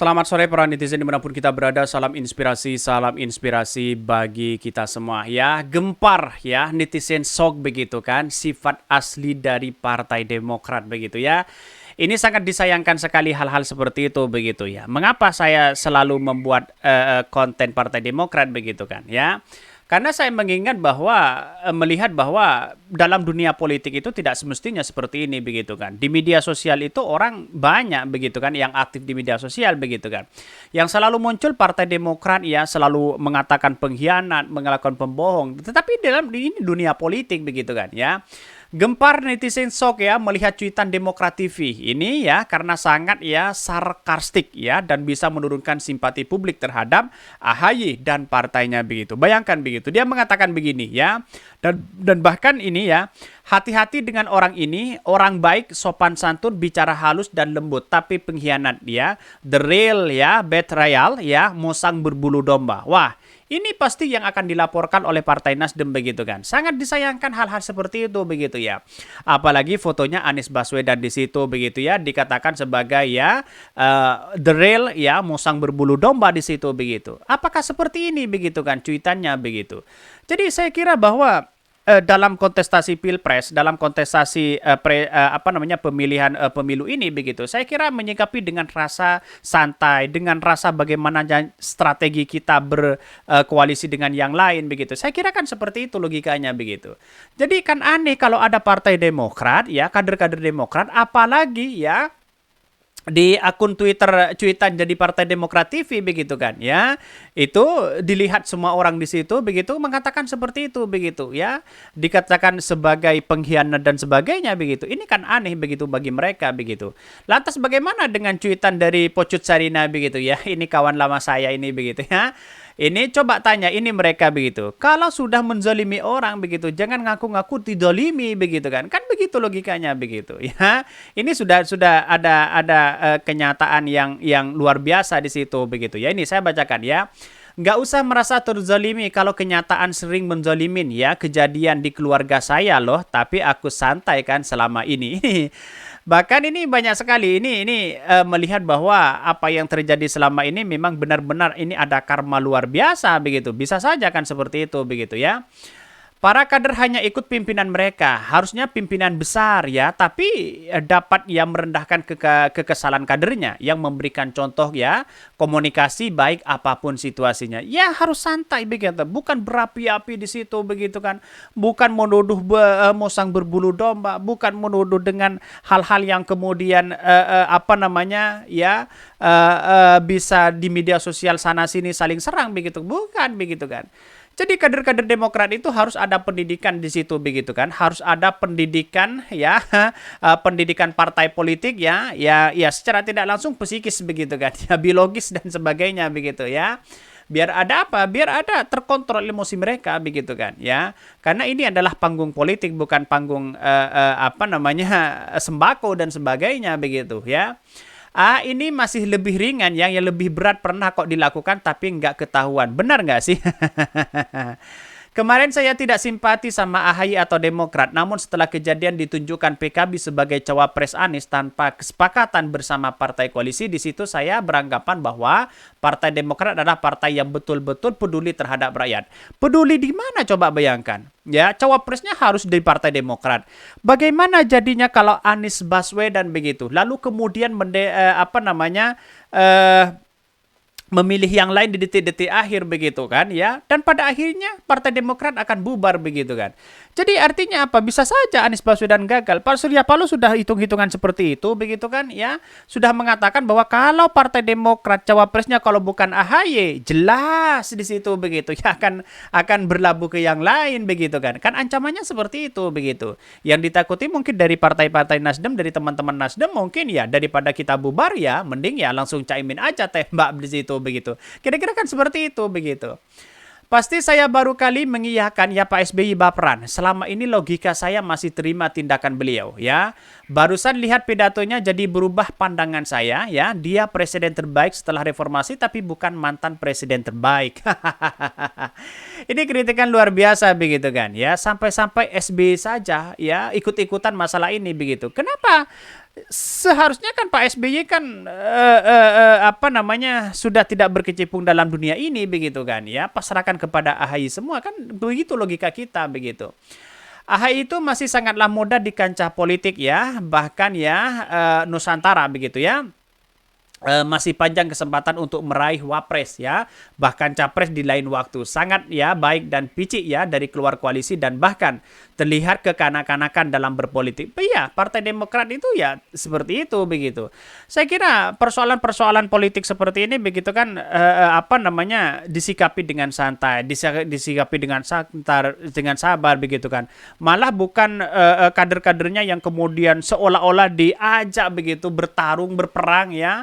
Selamat sore para netizen dimanapun kita berada, salam inspirasi bagi kita semua ya. Gempar ya netizen sok begitu kan, sifat asli dari Partai Demokrat begitu ya. Ini sangat disayangkan sekali hal-hal seperti itu begitu ya. Mengapa saya selalu membuat konten Partai Demokrat begitu kan ya? Karena saya mengingat bahwa melihat bahwa dalam dunia politik itu tidak semestinya seperti ini begitu kan. Di media sosial itu orang banyak begitu kan yang aktif di media sosial begitu kan. Yang selalu muncul Partai Demokrat ya selalu mengatakan pengkhianat, mengatakan pembohong. Tetapi dalam ini dunia politik begitu kan ya. Gempar netizen sok ya melihat cuitan Demokrat TV ini ya karena sangat ya sarkastik ya dan bisa menurunkan simpati publik terhadap AHY dan partainya begitu. Bayangkan begitu. Dia mengatakan begini ya. Dan bahkan ini ya, hati-hati dengan orang ini, orang baik, sopan santun, bicara halus dan lembut, tapi pengkhianat dia, the real ya, betrayal ya, musang berbulu domba. Wah, ini pasti yang akan dilaporkan oleh Partai Nasdem begitu kan. Sangat disayangkan hal-hal seperti itu begitu ya. Apalagi fotonya Anies Baswedan di situ begitu ya dikatakan sebagai ya the real ya musang berbulu domba di situ begitu. Apakah seperti ini begitu kan cuitannya begitu. Jadi saya kira bahwa dalam kontestasi pilpres, dalam kontestasi pemilihan pemilu ini begitu, saya kira menyikapi dengan rasa santai, dengan rasa bagaimana strategi kita berkoalisi dengan yang lain begitu. Saya kira kan seperti itu logikanya begitu. Jadi kan aneh kalau ada Partai Demokrat ya, kader-kader Demokrat, apalagi ya di akun Twitter cuitan jadi Partai Demokrat TV begitu kan ya, itu dilihat semua orang di situ begitu mengatakan seperti itu begitu ya, dikatakan sebagai pengkhianat dan sebagainya begitu. Ini kan aneh begitu bagi mereka begitu. Lantas bagaimana dengan cuitan dari Pocut Sarina begitu ya, ini kawan lama saya ini begitu ya. Ini coba tanya ini mereka begitu. Kalau sudah menzalimi orang begitu, jangan ngaku-ngaku didolimi begitu kan? Kan begitu logikanya begitu ya. Ini sudah ada kenyataan yang luar biasa di situ begitu ya. Ini saya bacakan ya. Nggak usah merasa terzalimi kalau kenyataan sering menzalimin ya. Kejadian di keluarga saya loh, tapi aku santai kan selama ini. Bahkan ini banyak sekali ini melihat bahwa apa yang terjadi selama ini memang benar-benar ini ada karma luar biasa begitu. Bisa saja kan seperti itu begitu ya. Para kader hanya ikut pimpinan mereka, harusnya pimpinan besar ya, tapi dapat yang merendahkan kekesalan kadernya, yang memberikan contoh ya, komunikasi baik apapun situasinya. Ya harus santai begitu, bukan berapi-api di situ begitu kan, bukan menuduh musang berbulu domba, bukan menuduh dengan hal-hal yang kemudian bisa di media sosial sana sini saling serang begitu, bukan begitu kan. Jadi kader-kader Demokrat itu harus ada pendidikan di situ begitu kan, harus ada pendidikan ya, pendidikan partai politik ya secara tidak langsung psikis begitu kan, ya biologis dan sebagainya begitu ya. Biar ada apa? Biar ada terkontrol emosi mereka begitu kan ya. Karena ini adalah panggung politik bukan panggung sembako dan sebagainya begitu ya. Ini masih lebih ringan yang lebih berat pernah kok dilakukan tapi nggak ketahuan. Benar nggak sih? Kemarin saya tidak simpati sama AHY atau Demokrat, namun setelah kejadian ditunjukkan PKB sebagai cawapres Anies tanpa kesepakatan bersama partai koalisi, di situ saya beranggapan bahwa Partai Demokrat adalah partai yang betul-betul peduli terhadap rakyat. Peduli di mana coba bayangkan? Ya, cawapresnya harus dari Partai Demokrat. Bagaimana jadinya kalau Anies Baswedan begitu? Lalu kemudian memilih yang lain di detik-detik akhir begitu kan ya, dan pada akhirnya Partai Demokrat akan bubar begitu kan. Jadi artinya apa? Bisa saja Anies Baswedan gagal. Pak Surya Paloh sudah hitung-hitungan seperti itu begitu kan ya, sudah mengatakan bahwa kalau Partai Demokrat cawapresnya kalau bukan AHY, jelas di situ begitu ya akan berlabuh ke yang lain begitu kan. Kan ancamannya seperti itu begitu. Yang ditakuti mungkin dari partai-partai Nasdem, dari teman-teman Nasdem mungkin ya daripada kita bubar ya mending ya langsung caimin aja tembak di situ begitu. Kira-kira kan seperti itu begitu. Pasti saya baru kali mengiyakan ya Pak SBY baperan. Selama ini logika saya masih terima tindakan beliau ya. Barusan lihat pidatonya jadi berubah pandangan saya ya. Dia presiden terbaik setelah reformasi tapi bukan mantan presiden terbaik. Ini kritikan luar biasa begitu kan ya. Sampai-sampai SBY saja ya ikut-ikutan masalah ini begitu. Kenapa Seharusnya kan Pak SBY kan apa namanya sudah tidak berkecimpung dalam dunia ini begitu kan ya, pasrahkan kepada AHY semua kan, begitu logika kita begitu. AHY itu masih sangatlah muda di kancah politik ya, bahkan ya Nusantara begitu ya. Masih panjang kesempatan untuk meraih wapres ya, bahkan capres di lain waktu, sangat ya baik dan picik ya dari keluar koalisi, dan bahkan terlihat kekanak-kanakan dalam berpolitik. Iya, Partai Demokrat itu ya seperti itu begitu. Saya kira persoalan-persoalan politik seperti ini begitu kan apa namanya disikapi dengan santai, disikapi dengan santar, dengan sabar begitu kan. Malah bukan kader-kadernya yang kemudian seolah-olah diajak begitu bertarung, berperang ya,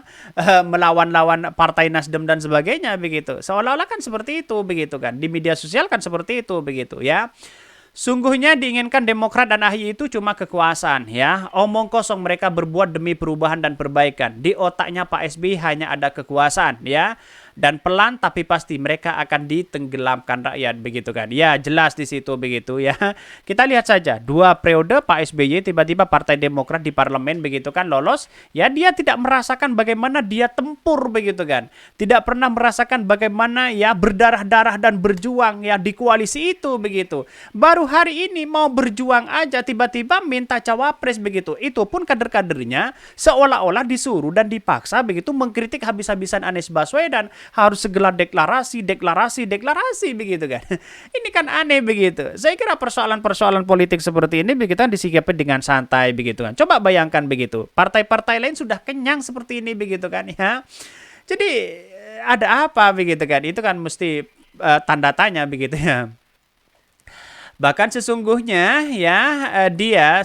melawan-lawan Partai Nasdem dan sebagainya begitu. Seolah-olah kan seperti itu begitu kan. Di media sosial kan seperti itu begitu ya. Sungguhnya diinginkan Demokrat dan AHY itu cuma kekuasaan ya. Omong kosong mereka berbuat demi perubahan dan perbaikan. Di otaknya Pak SBY hanya ada kekuasaan ya. Dan pelan tapi pasti mereka akan ditenggelamkan rakyat begitu kan. Ya jelas di situ begitu ya. Kita lihat saja 2 periode Pak SBY tiba-tiba Partai Demokrat di parlemen begitu kan lolos. Ya dia tidak merasakan bagaimana dia tempur begitu kan. Tidak pernah merasakan bagaimana ya berdarah-darah dan berjuang ya di koalisi itu begitu. Baru hari ini mau berjuang aja tiba-tiba minta cawapres begitu. Itu pun kader-kadernya seolah-olah disuruh dan dipaksa begitu mengkritik habis-habisan Anies Baswedan. Harus segala deklarasi begitu kan. Ini kan aneh begitu. Saya kira persoalan-persoalan politik seperti ini begitu kan disikapi dengan santai begitu kan. Coba bayangkan begitu. Partai-partai lain sudah kenyang seperti ini begitu kan ya. Jadi ada apa begitu kan. Itu kan mesti tanda tanya begitu ya. Bahkan sesungguhnya ya dia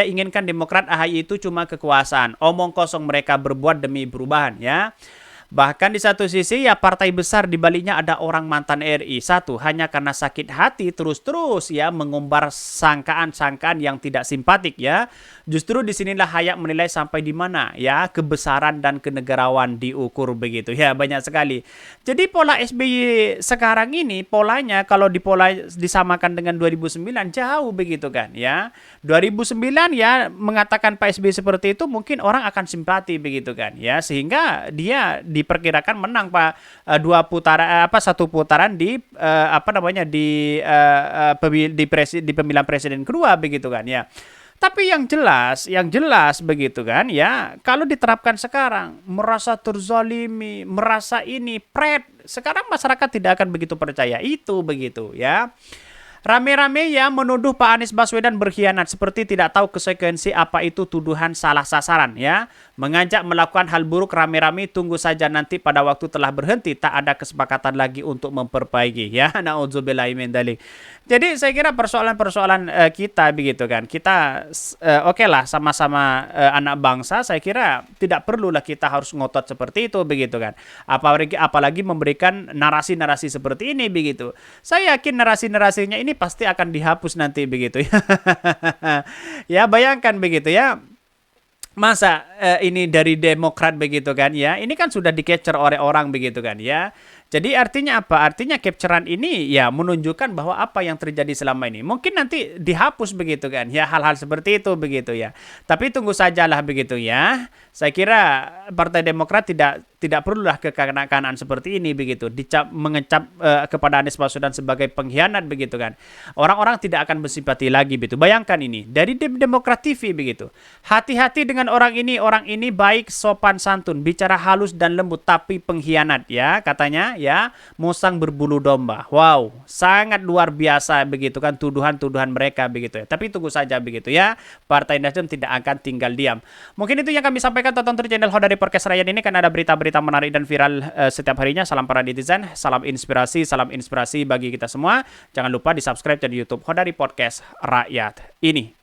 inginkan Demokrat AHY itu cuma kekuasaan. Omong kosong mereka berbuat demi perubahan ya. Bahkan di satu sisi ya partai besar di baliknya ada orang mantan RI. Satu, hanya karena sakit hati terus-terus ya mengumbar sangkaan-sangkaan yang tidak simpatik ya. Justru disinilah Hayat menilai sampai di mana ya kebesaran dan kenegarawan diukur begitu ya, banyak sekali. Jadi pola SBY sekarang ini polanya kalau disamakan dengan 2009 jauh begitu kan ya. 2009 ya mengatakan Pak SBY seperti itu mungkin orang akan simpati begitu kan ya, sehingga dia diperkirakan menang Pak satu putaran di di pemilihan presiden kedua begitu kan ya. Tapi yang jelas begitu kan ya, kalau diterapkan sekarang merasa terzalimi, merasa ini sekarang masyarakat tidak akan begitu percaya itu begitu ya. Rame-rame ya menuduh Pak Anies Baswedan berkhianat, seperti tidak tahu konsekuensi apa itu tuduhan salah sasaran ya. Mengajak melakukan hal buruk rame-rame, tunggu saja nanti pada waktu telah berhenti tak ada kesepakatan lagi untuk memperbaiki ya. Nauzubillahi min dzalik. Jadi saya kira persoalan-persoalan kita begitu kan. Kita oke lah sama-sama anak bangsa, saya kira tidak perlulah kita harus ngotot seperti itu begitu kan. Apalagi memberikan narasi-narasi seperti ini begitu. Saya yakin narasi-narasinya ini pasti akan dihapus nanti begitu ya. Ya bayangkan begitu ya. Masa ini dari Demokrat begitu kan ya. Ini kan sudah di-capture oleh orang begitu kan ya. Jadi artinya apa? Artinya capturean ini ya menunjukkan bahwa apa yang terjadi selama ini. Mungkin nanti dihapus begitu kan. Ya hal-hal seperti itu begitu ya. Tapi tunggu sajalah begitu ya. Saya kira Partai Demokrat tidak perlulah kekanak-kanakan seperti ini begitu. Mengecap kepada Anies Baswedan sebagai pengkhianat begitu kan. Orang-orang tidak akan bersimpati lagi begitu. Bayangkan ini dari Demokrat TV begitu. Hati-hati dengan orang ini baik, sopan santun, bicara halus dan lembut tapi pengkhianat ya katanya ya, musang berbulu domba. Wow, sangat luar biasa begitu kan tuduhan-tuduhan mereka begitu ya. Tapi tunggu saja begitu ya. Partai Nasdem tidak akan tinggal diam. Mungkin itu yang kami sampaikan, tonton terus channel Hodari Podcast Rakyat ini kan ada berita-berita menarik dan viral setiap harinya. Salam para netizen, salam inspirasi bagi kita semua. Jangan lupa di-subscribe channel YouTube Hodari Podcast Rakyat ini.